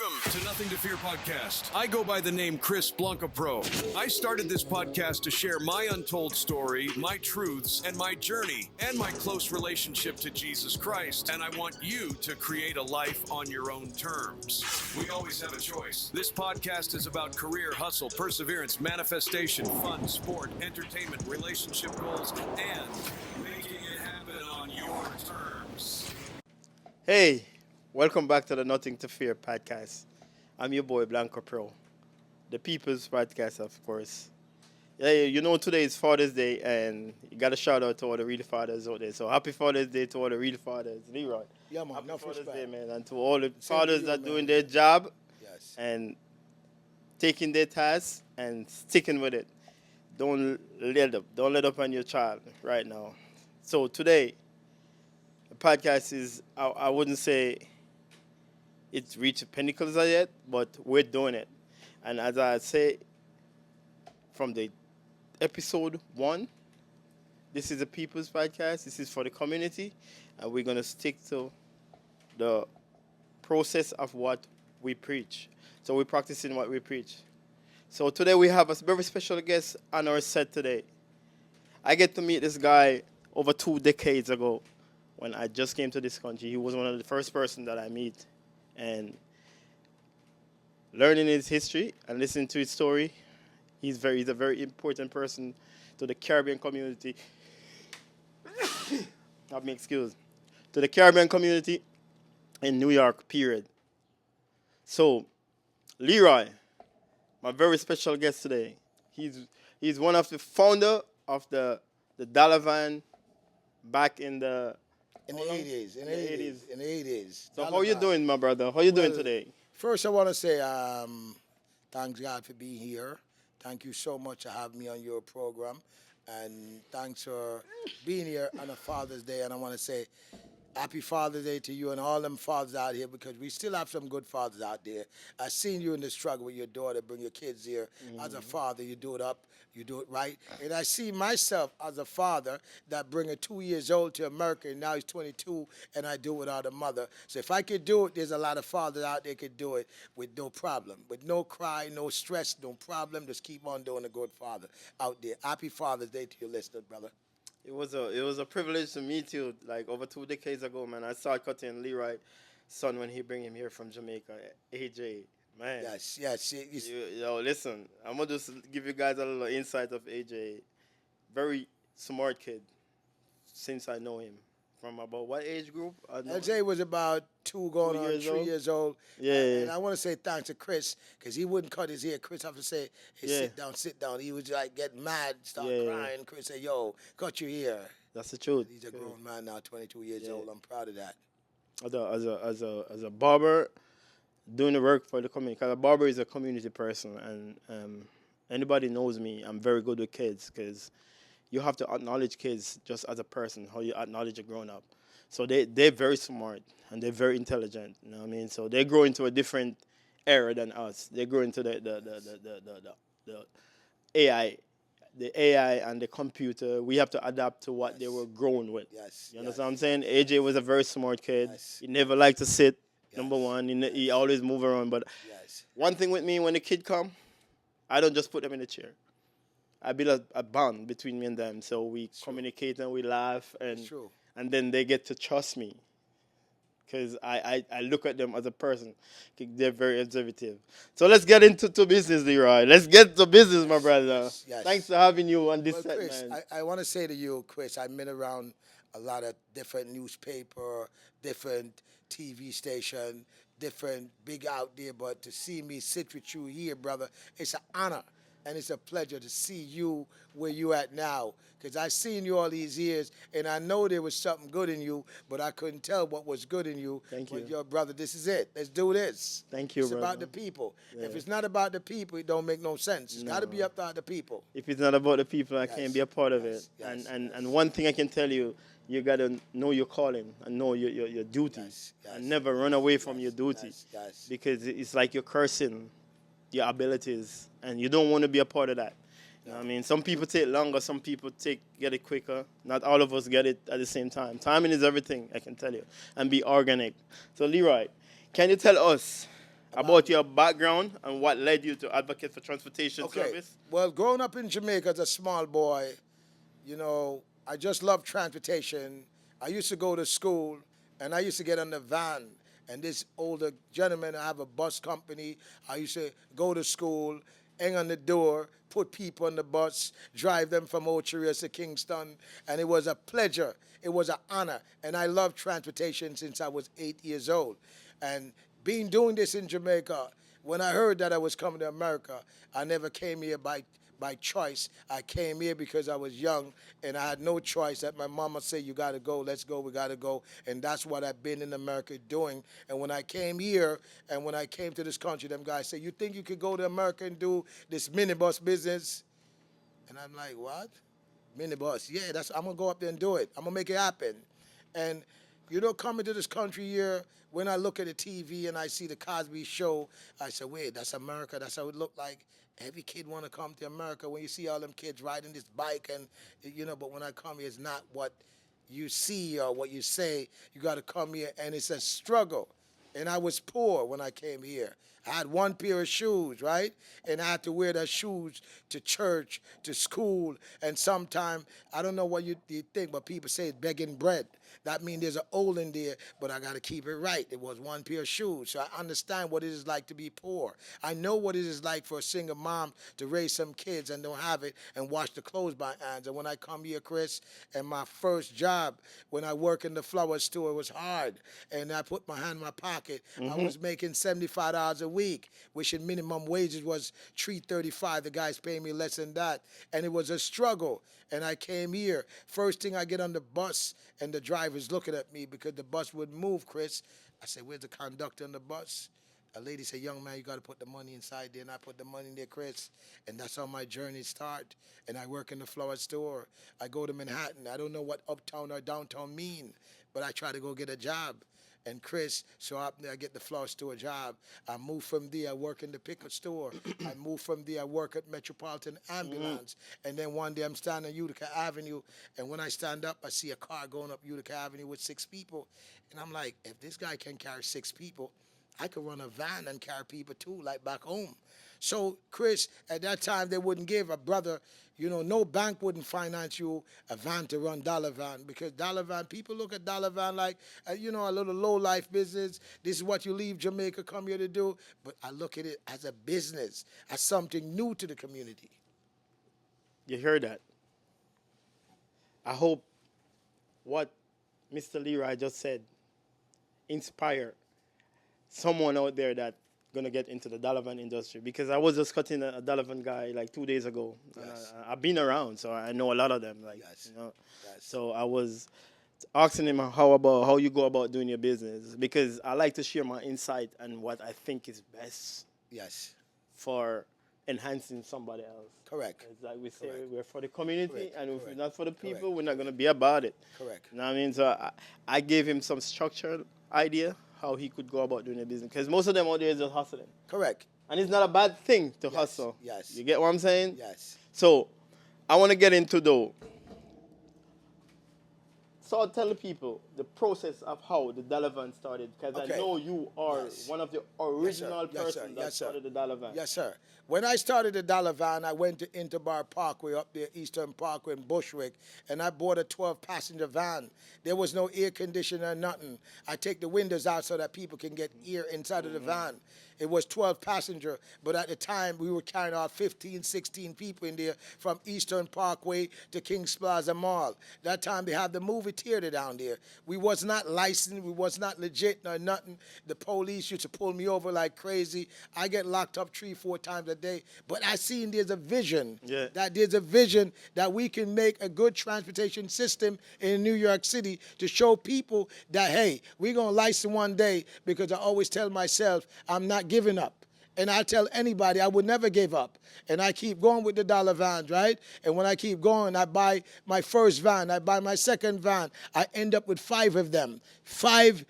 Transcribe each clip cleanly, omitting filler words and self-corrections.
Welcome to Nothing to Fear podcast. I go by the name Chris BlonkoPro. I started this podcast to share my untold story, my truths, and my journey, and my close relationship to Jesus Christ. And I want you to create a life on your own terms. We always have a choice. This podcast is about career, hustle, perseverance, manifestation, fun, sport, entertainment, relationship goals, and making it happen on your terms. Hey, welcome back to the Nothing to Fear podcast. I'm your boy BlonkoPro, the People's Podcast, of course. Yeah, you know today is Father's Day, and you got to shout out to all the real fathers out there. So happy Father's Day to all the real fathers. Leroy, Yeah, man. happy Enough Father's respect. Day, man, and to all the Same fathers to you, that man. doing their job Yes. and taking their tasks and sticking with it. Don't let up on your child right now. So today, the podcast is, I wouldn't say it's reached pinnacles yet, but we're doing it. And as I say, from the episode 1, this is a people's podcast. This is for the community, and we're going to stick to the process of what we preach. So we're practicing what we preach. So today we have a very special guest on our set today. I get to meet this guy over 2 decades ago when I just came to this country. He was one of the first person that I meet. And learning his history and listening to his story, he's a very important person to the Caribbean community. Have me excused. To the Caribbean community in New York, period. So, Leroy, my very special guest today. He's one of the founder of the DollaVan back in the In the 80s. In the 80s. In the 80s. So how you doing, my brother? How you doing today? First, I want to say thanks God for being here. Thank you so much for having me on your program. And thanks for being here on a Father's Day. And I want to say happy Father's Day to you and all them fathers out here, because we still have some good fathers out there. I seen you in the struggle with your daughter, bring your kids here. As a father, you do it up, you do it right. And I see myself as a father that bring a 2 years old to America, and now he's 22, and I do it without a mother. So if I could do it, there's a lot of fathers out there could do it with no problem, with no cry, no stress, no problem. Just keep on doing a good father out there. Happy Father's Day to your listeners, brother. It was a privilege to meet you like over 2 decades ago, man. I saw cutting Leroy son when he bring him here from Jamaica, AJ. Man. Yes. Yo, listen, I'm gonna just give you guys a little insight of AJ. Very smart kid since I know him. From about what age group? LJ was about 2 going on 3 years old. Yeah. And I want to say thanks to Chris, because he wouldn't cut his hair. Chris have to say, hey, Yeah. sit down. He was like getting mad, start Yeah. crying. Chris said, yo, cut your hair. That's the truth. He's a grown man now, 22 years old. I'm proud of that. As a barber, doing the work for the community. Because a barber is a community person, and anybody knows me, I'm very good with kids, because you have to acknowledge kids just as a person, how you acknowledge a grown-up. So they're very smart, and they're very intelligent, you know what I mean? So they grow into a different era than us. They grow into the AI. The AI and the computer, we have to adapt to what they were grown with. Yes. You understand what I'm saying? AJ was a very smart kid. Yes. He never liked to sit, Yes. number one. He always move around. But Yes. one thing with me, when the kid come, I don't just put them in the chair. I build a bond between me and them. So we communicate and we laugh. And True. and then they get to trust me. Because I look at them as a person. They're very observative. So let's get into business, Leroy. Let's get to business, my brother. Yes. Thanks for having you on this Well, set, Chris, man. I want to say to you, Chris, I've been around a lot of different newspaper, different TV station, different big out there, but to see me sit with you here, brother, it's an honor. And it's a pleasure to see you where you at now. Because I seen you all these years, and I know there was something good in you, but I couldn't tell what was good in you. Thank But you. your brother, this is it. Let's do this. Thank you, It's brother. about the people. Yeah. If it's not about the people, it don't make no sense. It's got to be up to the people. If it's not about the people, I Yes, can't be a part of yes, it. yes, And one thing I can tell you, you got to know your calling and know your duties. Yes, And never run away from your duty. Yes. Because it's like you're cursing your abilities, and you don't want to be a part of that. You know what I mean? Some people take longer, some people get it quicker. Not all of us get it at the same time. Timing is everything, I can tell you. And be organic. So Leroy, can you tell us about your background and what led you to advocate for transportation service. Well, growing up in Jamaica as a small boy, I just loved transportation. I used to go to school, and I used to get on the van. And this older gentleman, I have a bus company. I used to go to school, hang on the door, put people on the bus, drive them from Ocho Rios to Kingston. And it was a pleasure. It was an honor. And I loved transportation since I was 8 years old. And doing this in Jamaica, when I heard that I was coming to America, I never came here by choice. I came here because I was young and I had no choice. That my mama said, you got to go, let's go, we got to go. And that's what I've been in America doing. And when I came here and when I came to this country, them guys say, you think you could go to America and do this minibus business? And I'm like, what? Minibus? Yeah, I'm going to go up there and do it. I'm going to make it happen. And coming to this country here, when I look at the TV and I see the Cosby Show, I say, wait, that's America. That's how it look like. Every kid want to come to America. When you see all them kids riding this bike and, but when I come here, it's not what you see or what you say. You got to come here, and it's a struggle. And I was poor when I came here. I had one pair of shoes, right? And I had to wear those shoes to church, to school, and sometimes, I don't know what you think, but people say it's begging bread. That means there's an hole in there, but I got to keep it right. It was one pair of shoes, so I understand what it is like to be poor. I know what it is like for a single mom to raise some kids and don't have it and wash the clothes by hands. And when I come here, Chris, and my first job, when I work in the flower store, it was hard. And I put my hand in my pocket. I was making $75 a week, which in minimum wages was $3.35. The guys paying me less than that. And it was a struggle. And I came here. First thing I get on the bus, and the driver's looking at me because the bus wouldn't move, Chris. I said, where's the conductor on the bus? A lady said, young man, you got to put the money inside there. And I put the money in there, Chris. And that's how my journey started. And I work in the flower store. I go to Manhattan. I don't know what uptown or downtown mean, but I try to go get a job. And Chris, so I get the flower store job. I move from there, I work in the pickle store. I move from there, I work at Metropolitan Ambulance. And then one day I'm standing on Utica Avenue, and when I stand up, I see a car going up Utica Avenue with 6 people. And I'm like, if this guy can carry 6 people, I could run a van and carry people too, like back home. So, Chris, at that time, they wouldn't give a brother, no bank wouldn't finance you a van to run DollaVan, because DollaVan, people look at DollaVan like, a little low-life business. This is what you leave Jamaica, come here to do. But I look at it as a business, as something new to the community. You heard that? I hope what Mr. Leroy just said inspire someone out there that gonna get into the DollaVan industry, because I was just cutting a DollaVan guy like 2 days ago. Yes. I've been around, so I know a lot of them. Yes. Yes. So I was asking him how you go about doing your business, because I like to share my insight and what I think is best. Yes. For enhancing somebody else. Correct. It's like we say, Correct. we're for the community, Correct. and if Correct. we're not for the people, Correct. we're not gonna be about it. Correct. You know what I mean? So I gave him some structured idea how he could go about doing a business, because most of them out there is just hustling. Correct. And it's not a bad thing to Yes, hustle. yes. You get what I'm saying? Yes. So I want to get into So tell the people the process of how the DollaVan started, because I know you are one of the original persons that started the DollaVan. Yes, sir. When I started the DollaVan, I went to Interbar Parkway up there, Eastern Parkway in Bushwick, and I bought a 12-passenger van. There was no air conditioner or nothing. I take the windows out so that people can get air inside of the van. It was 12-passenger, but at the time, we were carrying out 15, 16 people in there from Eastern Parkway to Kings Plaza Mall. That time, they had the movie theater down there. We was not licensed. We was not legit nor nothing. The police used to pull me over like crazy. I get locked up 3-4 times a day. But I seen there's a vision, that there's a vision that we can make a good transportation system in New York City to show people that, hey, we're going to license one day, because I always tell myself I'm not giving up. And I tell anybody I would never give up. And I keep going with the DollaVans, right? And when I keep going, I buy my first van, I buy my second van. I end up with 5 of them. $5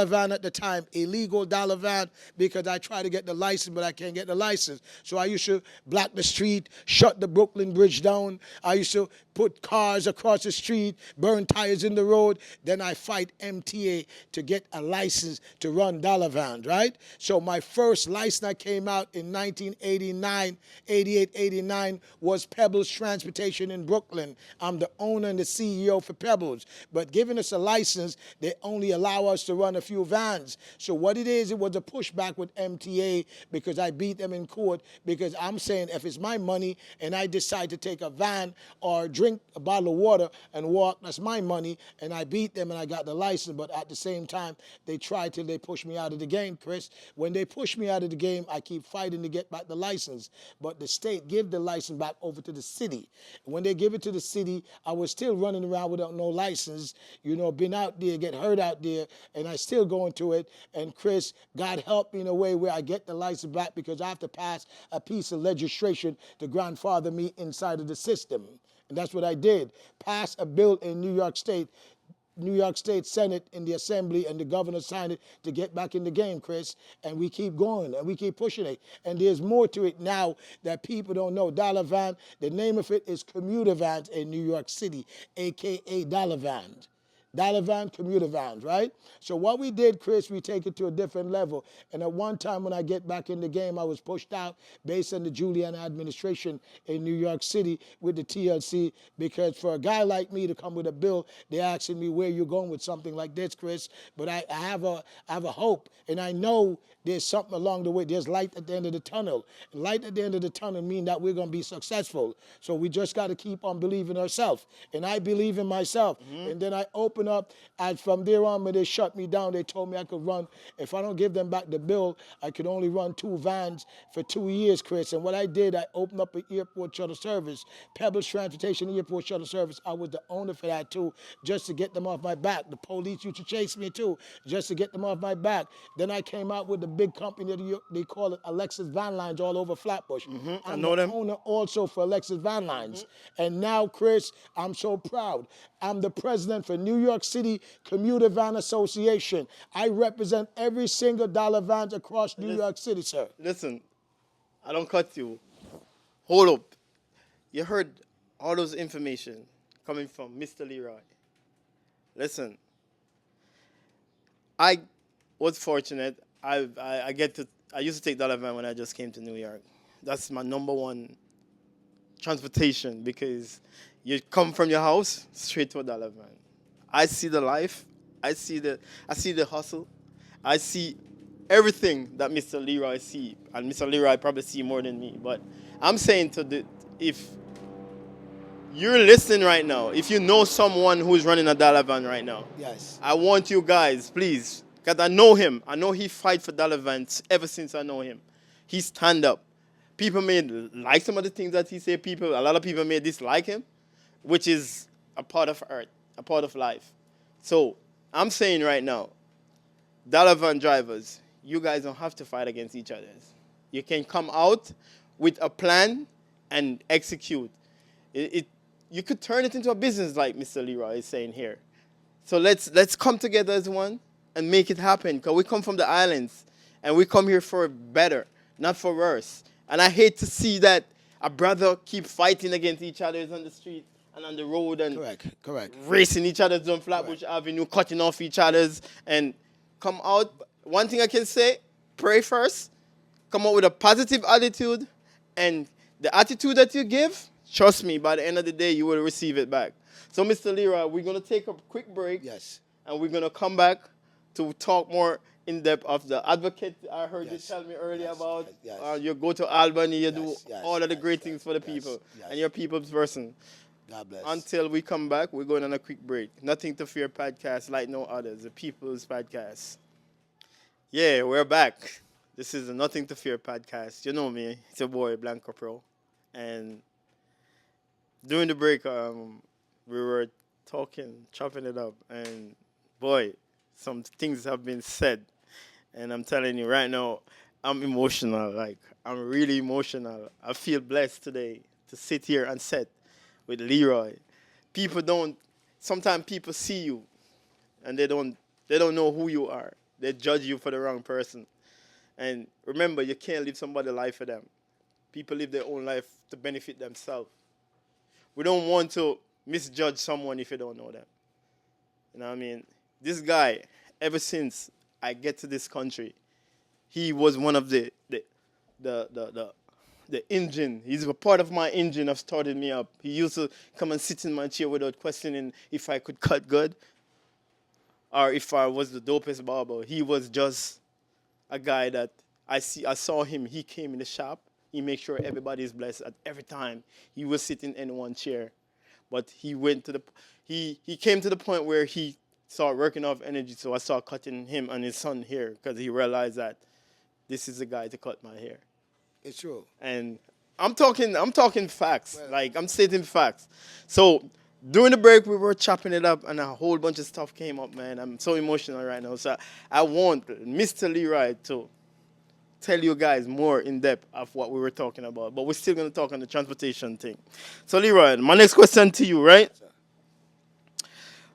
van at the time, illegal dollar van, because I tried to get the license, but I can't get the license. So I used to block the street, shut the Brooklyn Bridge down. I used to put cars across the street, burn tires in the road. Then I fight MTA to get a license to run dollar vans, right? So my first license that came out in 1989, 88, 89 was Pebbles Transportation in Brooklyn. I'm the owner and the CEO for Pebbles. But giving us a license, they only allow us to run a few vans. So what it is, it was a pushback with MTA because I beat them in court, because I'm saying if it's my money and I decide to take a van or drink a bottle of water and walk, that's my money, and I beat them and I got the license. But at the same time, they tried till they pushed me out of the game, Chris. When they pushed me out of the game, I keep fighting to get back the license. But the state give the license back over to the city. When they give it to the city, I was still running around without no license, been out there, get hurt out there, and I still go into it. And Chris, God help me in a way where I get the license back, because I have to pass a piece of legislation to grandfather me inside of the system. And that's what I did. Pass a bill in New York State Senate in the Assembly, and the governor signed it to get back in the game, Chris. And we keep going and we keep pushing it. And there's more to it now that people don't know. Dollar Van, the name of it is commuter vans in New York City, AKA Dollar Van. Dollar van, commuter vans, right? So what we did, Chris, we take it to a different level. And at one time when I get back in the game, I was pushed out based on the Giuliani administration in New York City with the TLC, because for a guy like me to come with a bill, they're asking me where you're going with something like this, Chris. But I have a hope, and I know there's something along the way. There's light at the end of the tunnel. And light at the end of the tunnel means that we're going to be successful. So we just got to keep on believing ourselves. And I believe in myself. And then I open up, and from there on, when they shut me down, they told me I could run. If I don't give them back the bill, I could only run 2 vans for 2 years, Chris. And what I did, I opened up an airport shuttle service, Pebbles Transportation Airport Shuttle Service. I was the owner for that too, just to get them off my back. The police used to chase me too, just to get them off my back. Then I came out with the big company that they call it Alexis Van Lines all over Flatbush. I know them. I'm the owner also for Alexis Van Lines. And now, Chris, I'm so proud. I'm the president for New York City Commuter Van Association. I represent every single dollar vans across New York City, sir. Listen, I don't cut you. Hold up. You heard all those information coming from Mr. Leroy. Listen, I was fortunate. I used to take DollaVan when I just came to New York. That's my number one transportation, because you come from your house straight to a DollaVan. I see the life. I see the hustle. I see everything that Mr. Leroy see, and Mr. Leroy probably see more than me. But I'm saying if you're listening right now, if you know someone who's running a DollaVan right now, Yes. I want you guys, please, because I know him. I know he fight for DollaVan ever since I know him. He stand up. People may like some of the things that he say. A lot of people may dislike him, which is a part of earth, a part of life. So I'm saying right now, DollaVan drivers, you guys don't have to fight against each other. You can come out with a plan and execute. You could turn it into a business, like Mr. Leroy is saying here. So let's come together as one and make it happen, because we come from the islands and we come here for better, not for worse. And I hate to see that a brother keep fighting against each other on the street and on the road, and Correct. racing each other down Flatbush Avenue, cutting off each other's, and come out. One thing I can say, pray first, come out with a positive attitude, and the attitude that you give, trust me, by the end of the day, you will receive it back. So, Mr. Leroy, we're going to take a quick break. Yes. And we're going to come back to talk more in depth of the advocate I heard you Yes. tell me earlier about. Yes. You go to Albany, you do Yes. all of the Yes. great things for the Yes. people, Yes. and you're a people's person. God bless. Until we come back, we're going on a quick break. Nothing to Fear podcast, like no others, the people's podcast. Yeah, we're back. This is the Nothing to Fear podcast. You know me, it's your boy BlonkoPro. And during the break, we were talking, chopping it up, and boy, some things have been said. And I'm telling you right now, I'm emotional. Like, I'm really emotional. I feel blessed today to sit here and sit with Leroy. Sometimes people see you and they don't They don't know who you are. They judge you for the wrong person. And remember, you can't live somebody's life for them. People live their own life to benefit themselves. We don't want to misjudge someone if you don't know them. You know what I mean? This guy, ever since I get to this country, he was one of the engine. He's a part of my engine of starting me up. He used to come and sit in my chair without questioning if I could cut good or if I was the dopest barber. He was just a guy that I saw him. He came in the shop. He made sure everybody is blessed at every time. He was sitting in one chair. But he came to the point where he started working off energy, so I started cutting him and his son hair because he realized that this is the guy to cut my hair. It's true. And I'm talking facts. Well, like, I'm stating facts. So during the break, we were chopping it up, and a whole bunch of stuff came up, man. I'm so emotional right now. So I want Mr. Leroy to tell you guys more in depth of what we were talking about. But we're still going to talk on the transportation thing. So, Leroy, my next question to you, right?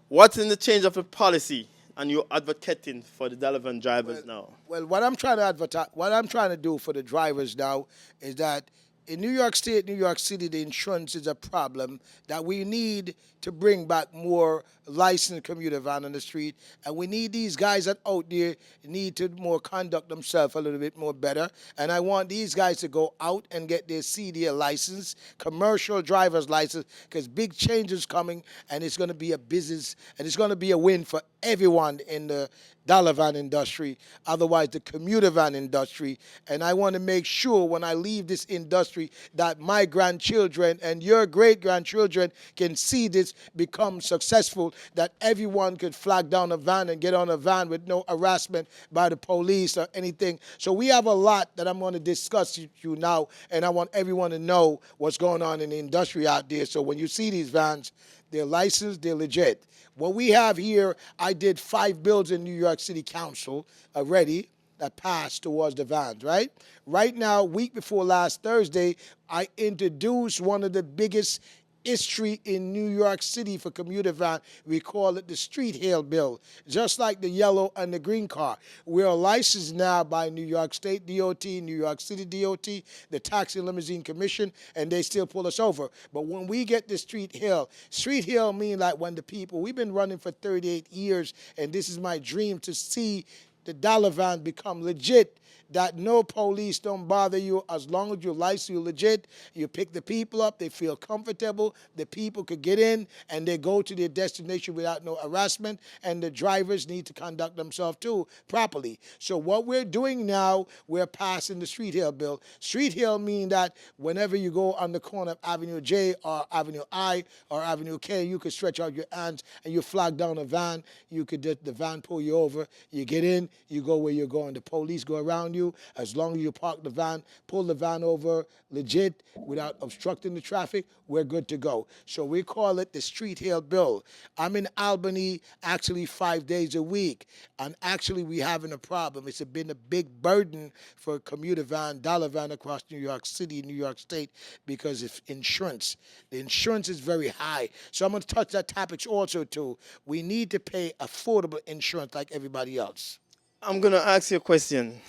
What's in the change of the policy, and you're advocating for the DollaVan drivers now? Well, what I'm trying to do for the drivers now is that in New York State, New York City, the insurance is a problem that we need to bring back more licensed commuter van on the street. And we need these guys that out there need to more conduct themselves a little bit more better. And I want these guys to go out and get their CDL license, commercial driver's license, because big change is coming, and it's going to be a business, and it's going to be a win for everyone in the DollaVan industry, otherwise the commuter van industry. And I want to make sure when I leave this industry that my grandchildren and your great-grandchildren can see this become successful, that everyone could flag down a van and get on a van with no harassment by the police or anything. So we have a lot that I'm going to discuss with you now, and I want everyone to know what's going on in the industry out there. So when you see these vans, they're licensed, they're legit. What we have here, I did 5 bills in New York City Council already that passed towards the vans, right? Right now, week before last Thursday, I introduced one of the biggest history in New York City for commuter van. We call it the street hail bill, just like the yellow and the green car. We are licensed now by New York State DOT, New York City DOT, the Taxi and Limousine Commission, and they still pull us over. But when we get the street hail mean like when the people, we've been running for 38 years, and this is my dream to see the DollaVan become legit, that no police don't bother you as long as you're licensed, you're legit. You pick the people up, they feel comfortable, the people could get in, and they go to their destination without no harassment, and the drivers need to conduct themselves too properly. So what we're doing now, we're passing the street hail bill. Street hail mean that whenever you go on the corner of Avenue J or Avenue I or Avenue K, you could stretch out your hands and you flag down a van. You could just, the van pull you over, you get in, you go where you're going. The police go around you. As long as you park the van, pull the van over legit without obstructing the traffic, we're good to go. So we call it the street hail bill. I'm in Albany actually 5 days a week, and actually we having a problem. It's been a big burden for commuter van, DollaVan across New York City, New York State, because of insurance. The insurance is very high. So I'm going to touch that topic also too. We need to pay affordable insurance like everybody else. I'm going to ask you a question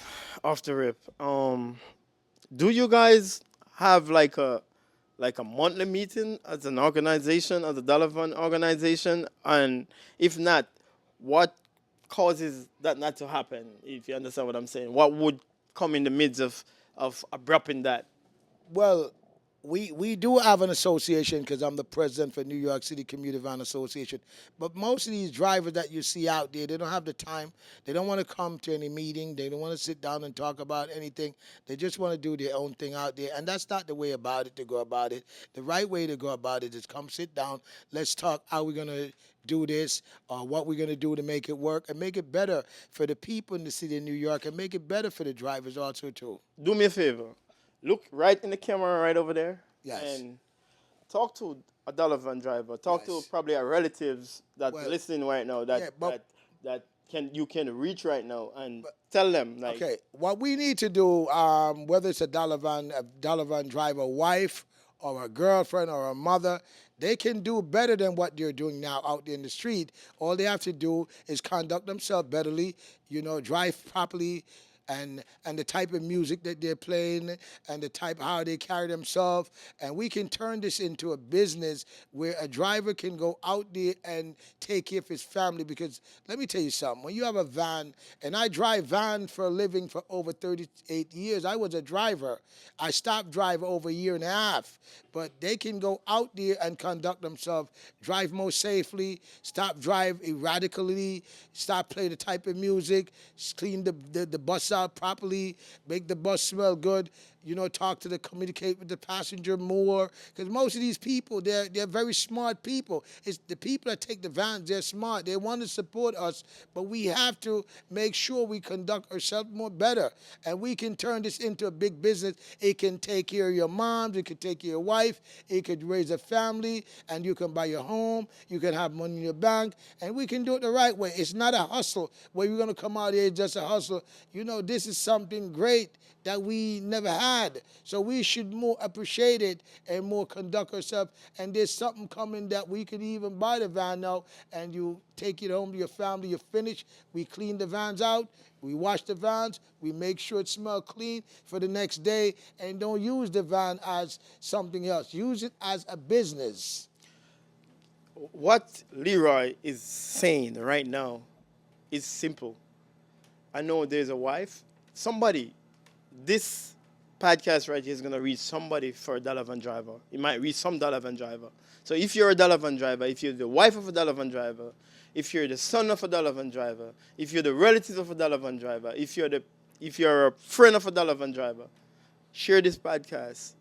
off the rip. Do you guys have like a monthly meeting as an organization, as a DollaVan organization? And if not, what causes that not to happen, if you understand what I'm saying? What would come in the midst of abrupting that? Well, we do have an association because I'm the president for New York City Commuter Van Association. But most of these drivers that you see out there, they don't have the time. They don't want to come to any meeting. They don't want to sit down and talk about anything. They just want to do their own thing out there. And that's not the way about it to go about it. The right way to go about it is come sit down. Let's talk how we're going to do this, or what we're going to do to make it work and make it better for the people in the city of New York and make it better for the drivers also too. Do me a favor. Look right in the camera right over there. Yes. And talk to a DollaVan driver. Talk to probably our relatives that are listening right now that you can reach right now and tell them like. Okay, what we need to do, whether it's a DollaVan driver wife or a girlfriend or a mother, they can do better than what they're doing now out in the street. All they have to do is conduct themselves betterly, drive properly, and the type of music that they're playing and the type how they carry themselves. And we can turn this into a business where a driver can go out there and take care of his family. Because let me tell you something, when you have a van, and I drive van for a living for over 38 years. I was a driver. I stopped driving over a year and a half. But they can go out there and conduct themselves, drive more safely, stop drive erratically, stop playing the type of music, clean the bus out properly, make the bus smell good, talk to communicate with the passenger more. Because most of these people, they're very smart people. It's the people that take the vans, they're smart. They want to support us, but we have to make sure we conduct ourselves more better. And we can turn this into a big business. It can take care of your moms, it can take care of your wife, it could raise a family, and you can buy your home, you can have money in your bank, and we can do it the right way. It's not a hustle where you're going to come out here just a hustle. This is something great that we never had. So we should more appreciate it and more conduct ourselves. And there's something coming that we could even buy the van now, and you take it home to your family, you finish, we clean the vans out, we wash the vans, we make sure it smells clean for the next day, and don't use the van as something else. Use it as a business. What Leroy is saying right now is simple. I know there's a wife. This podcast right here is going to reach somebody for a DollaVan driver. It might reach some DollaVan driver. So if you're a DollaVan driver, if you're the wife of a DollaVan driver, if you're the son of a DollaVan driver, if you're the relative of a DollaVan driver, if you're a friend of a DollaVan driver, share this podcast.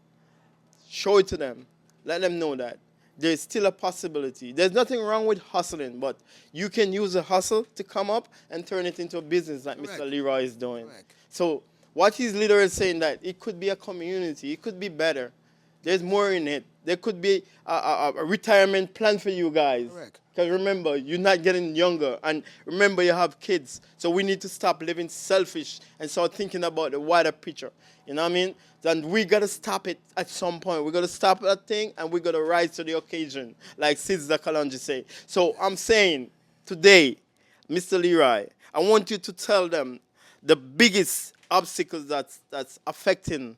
Show it to them. Let them know that there's still a possibility. There's nothing wrong with hustling, but you can use a hustle to come up and turn it into a business like Correct. Mr. Leroy is doing. Correct. So what he's literally saying that it could be a community. It could be better. There's more in it. There could be a retirement plan for you guys. Correct. Because remember, you're not getting younger. And remember, you have kids. So we need to stop living selfish and start thinking about the wider picture. You know what I mean? Then we got to stop it at some point. We got to stop that thing, and we got to rise to the occasion, like Sister Kalonji say. So I'm saying today, Mr. Leroy, I want you to tell them the biggest obstacles that's affecting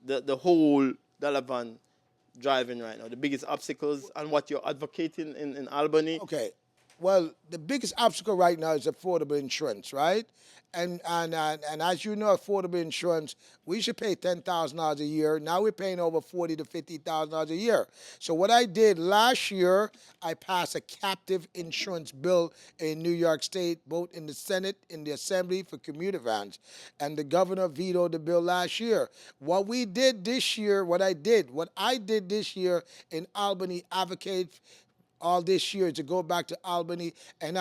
the whole DollaVan driving right now, the biggest obstacles, and what you're advocating in Albany. Okay. Well, the biggest obstacle right now is affordable insurance, right? And as you know, affordable insurance, we should pay $10,000 a year. Now we're paying over $40,000 to $50,000 a year. So what I did last year, I passed a captive insurance bill in New York State, both in the Senate, in the Assembly for commuter vans. And the governor vetoed the bill last year. What I did this year in Albany, advocate all this year to go back to Albany, and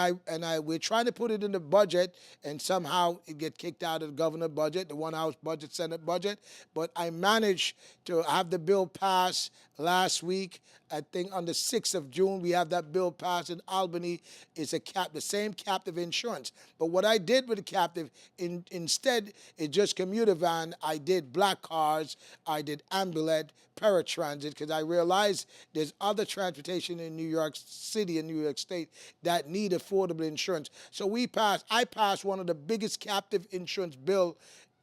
we're trying to put it in the budget, and somehow it get kicked out of the governor budget, the one house budget, Senate budget. But I managed to have the bill passed last week. I think on the 6th of June, we have that bill passed in Albany. It's the same captive insurance. But what I did with the captive, instead, it's just commuter van. I did black cars, I did ambulette, paratransit, because I realized there's other transportation in New York City and New York State that need affordable insurance. So I passed one of the biggest captive insurance bill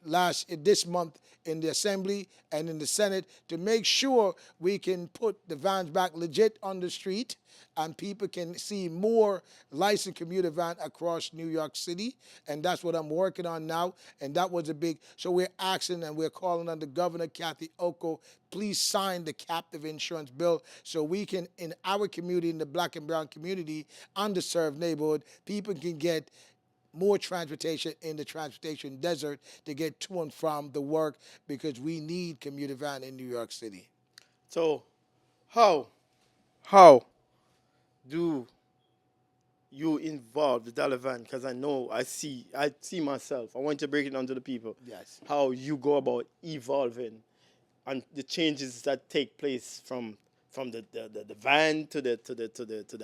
this month in the Assembly and in the Senate to make sure we can put the vans back legit on the street and people can see more licensed commuter van across New York City. And that's what I'm working on now. And that was so we're asking and we're calling on the Governor, Kathy Hochul, please sign the captive insurance bill so we can, in our community, in the black and brown community, underserved neighborhood, people can get more transportation in the transportation desert to get to and from the work, because we need commuter van in New York City. So how do you involve the DollaVan? Because I see myself. I want to break it down to the people. Yes. How you go about evolving and the changes that take place from from the van to the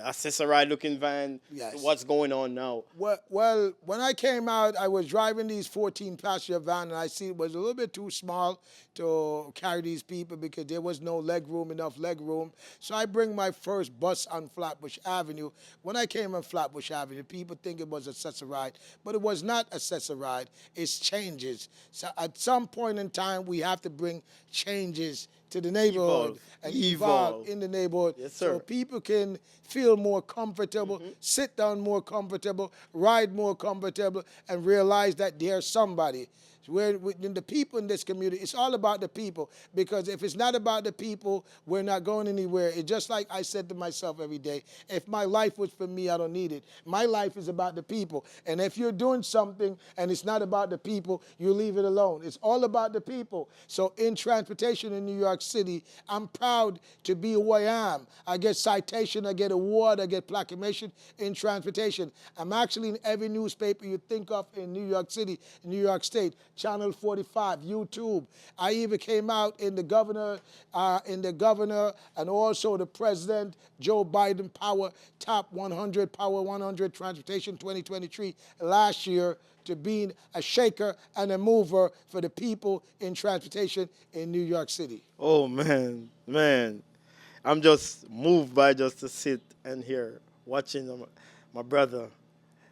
accessorized looking van. Yes. To what's going on now? Well, when I came out, I was driving these 14-passenger van, and I see it was a little bit too small to carry these people because there was no enough leg room. So I bring my first bus on Flatbush Avenue. When I came on Flatbush Avenue, people think it was accessorized, but it was not accessorized. It's changes. So at some point in time, we have to bring changes to the neighborhood and evolve in the neighborhood. Yes, sir. So people can feel more comfortable, sit down more comfortable, ride more comfortable, and realize that they're somebody. The people in this community, it's all about the people, because if it's not about the people, we're not going anywhere. It's just like I said to myself every day, if my life was for me, I don't need it. My life is about the people. And if you're doing something and it's not about the people, you leave it alone. It's all about the people. So in transportation in New York City, I'm proud to be who I am. I get citation, I get award, I get proclamation in transportation. I'm actually in every newspaper you think of in New York City, New York State. Channel 45, YouTube. I even came out in the governor, and also the president, Joe Biden Top 100 Power 100 Transportation 2023 last year, to being a shaker and a mover for the people in transportation in New York City. Oh man, I'm just moved by just to sit and hear, watching my brother,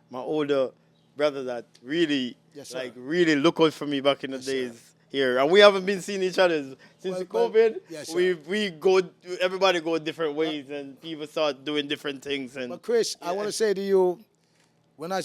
my older brother that really, Yes, sir. really look out for me back in the Yes, sir. days here, and we haven't been seeing each other since the COVID. yes, sir. Everybody go different ways, and people start doing different things. And But Chris, I want to say to you, when I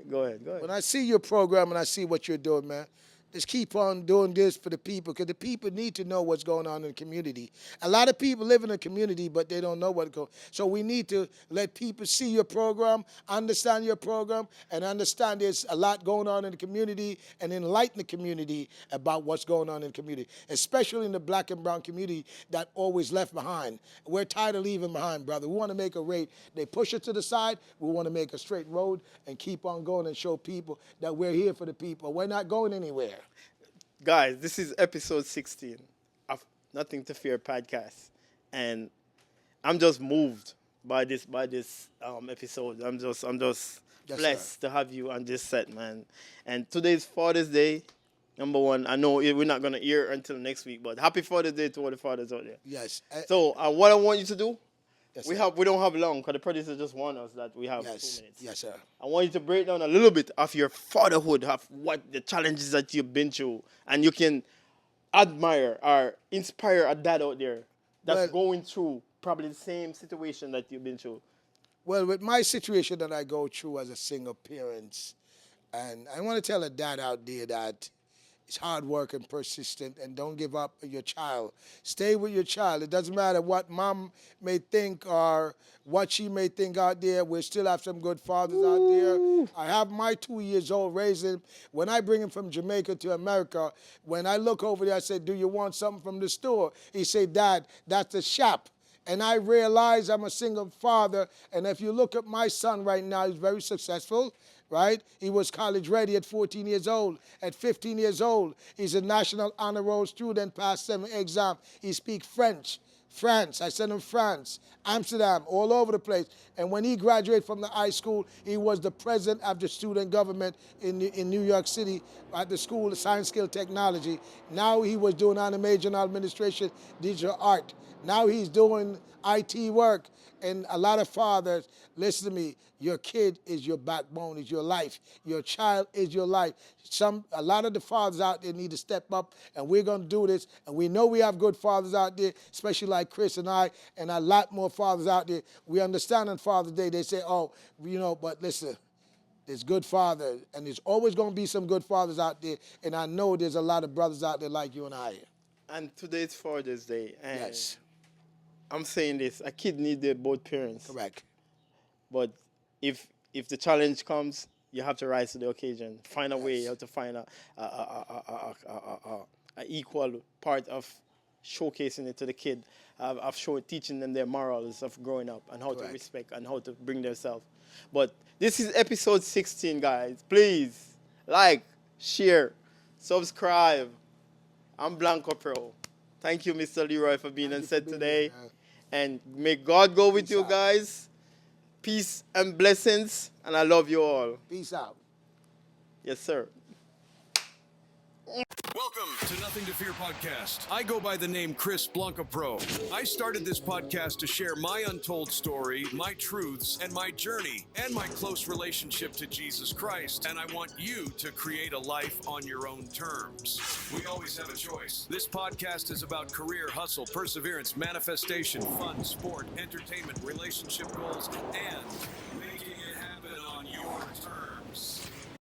go ahead. When I see your program and I see what you're doing, man, just keep on doing this for the people, because the people need to know what's going on in the community. A lot of people live in a community, but they don't know what's going on. So we need to let people see your program, understand your program, and understand there's a lot going on in the community, and enlighten the community about what's going on in the community, especially in the black and brown community that always left behind. We're tired of leaving behind, brother. We want to make a rate. They push it to the side. We want to make a straight road and keep on going and show people that we're here for the people. We're not going anywhere. Guys, this is episode 16 of Nothing to Fear podcast, and I'm just moved by this episode. I'm just Yes, blessed to have you on this set, man. And today's Father's Day. Number one, I know we're not gonna air until next week, but happy Father's Day to all the fathers out there. Yes. So what I want you to do, Yes, we sir. don't have long, because the producer just warned us that we have 2 Yes. minutes. Yes, sir. I want you to break down a little bit of your fatherhood, of what the challenges that you've been through, and you can admire or inspire a dad out there that's going through probably the same situation that you've been through. Well, with my situation that I go through as a single parent, and I want to tell a dad out there that it's hard work and persistent, and don't give up on your child. Stay with your child. It doesn't matter what mom may think or what she may think out there. We still have some good fathers out there. I have my 2 years old raising him. When I bring him from Jamaica to America, when I look over there, I say, "Do you want something from the store?" He said, "Dad, that's the shop." And I realize I'm a single father, and if you look at my son right now, he's very successful, right? He was college ready at 14 years old. At 15 years old, he's a National Honor Roll student, passed 7 exams. He speaks French. France, I sent him France, Amsterdam, all over the place. And when he graduated from the high school, he was the president of the student government in New York City at the School of Science, Skill, Technology. Now he was doing animation, administration, digital art. Now he's doing IT work. And a lot of fathers, listen to me, your kid is your backbone, is your life. Your child is your life. A lot of the fathers out there need to step up, and we're going to do this. And we know we have good fathers out there, especially like Chris and I, and a lot more fathers out there. We understand on Father's Day, they say, "Oh, but listen, there's good fathers, and there's always going to be some good fathers out there, and I know there's a lot of brothers out there like you and I. And today's Father's Day. And Yes. I'm saying this, a kid needs their both parents. Correct. But if the challenge comes, you have to rise to the occasion. Find a way. You have to find a equal part of showcasing it to the kid, of teaching them their morals of growing up and how to respect and how to bring themselves. But this is episode 16, guys. Please like, share, subscribe. I'm BlonkoPro. Thank you, Mr. Leroy, for being on you set for being today. here. And may God go with Peace you out. guys. Peace and blessings. And I love you all. Peace out. Yes, sir. Welcome to Nothing to Fear podcast. I go by the name Chris BlonkoPro. I started this podcast to share my untold story, my truths, and my journey, and my close relationship to Jesus Christ. And I want you to create a life on your own terms. We always have a choice. This podcast is about career, hustle, perseverance, manifestation, fun, sport, entertainment, relationship goals, and making it happen on your terms.